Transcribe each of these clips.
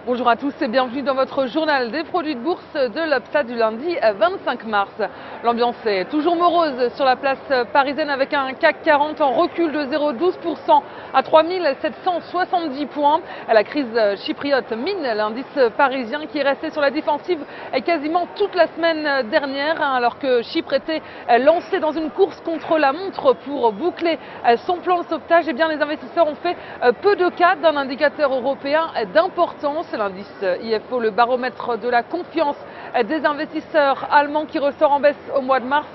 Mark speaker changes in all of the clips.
Speaker 1: Bonjour à tous et bienvenue dans votre journal des produits de bourse de l'UPSA du lundi 25 mars. L'ambiance est toujours morose sur la place parisienne avec un CAC 40 en recul de 0,12% à 3770 points. La crise chypriote mine l'indice parisien qui est resté sur la défensive quasiment toute la semaine dernière alors que Chypre était lancé dans une course contre la montre pour boucler son plan de sauvetage. Eh bien, les investisseurs ont fait peu de cas d'un indicateur européen d'importance. L'indice IFO, le baromètre de la confiance des investisseurs allemands qui ressort en baisse au mois de mars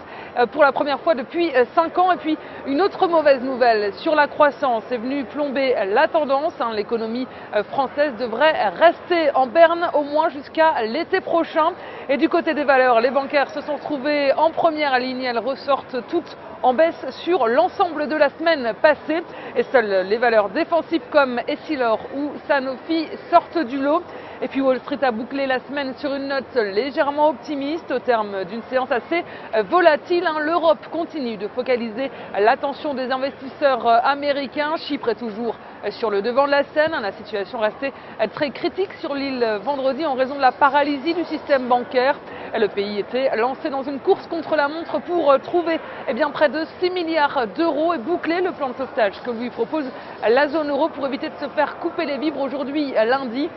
Speaker 1: pour la première fois depuis 5 ans. Et puis une autre mauvaise nouvelle sur la croissance est venue plomber la tendance. L'économie française devrait rester en berne au moins jusqu'à l'été prochain. Et du côté des valeurs, les bancaires se sont trouvés en première ligne. Elles ressortent toutes en baisse sur l'ensemble de la semaine passée. Et seules les valeurs défensives comme Essilor ou Sanofi sortent du lot. Et puis Wall Street a bouclé la semaine sur une note légèrement optimiste au terme d'une séance assez volatile. L'Europe continue de focaliser l'attention des investisseurs américains. Chypre est toujours sur le devant de la scène. La situation restait très critique sur l'île vendredi en raison de la paralysie du système bancaire. Le pays était lancé dans une course contre la montre pour trouver près de 6 milliards d'euros et boucler le plan de sauvetage que lui propose la zone euro pour éviter de se faire couper les vivres aujourd'hui lundi.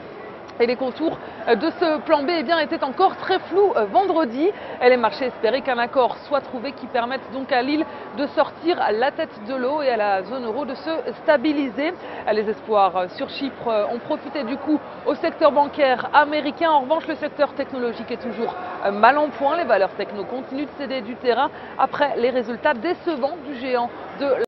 Speaker 1: Et les contours de ce plan B étaient encore très flous vendredi. Et les marchés espéraient qu'un accord soit trouvé qui permette donc à l'île de sortir la tête de l'eau et à la zone euro de se stabiliser. Les espoirs sur Chypre ont profité du coup au secteur bancaire américain. En revanche, le secteur technologique est toujours mal en point. Les valeurs techno continuent de céder du terrain après les résultats décevants du géant de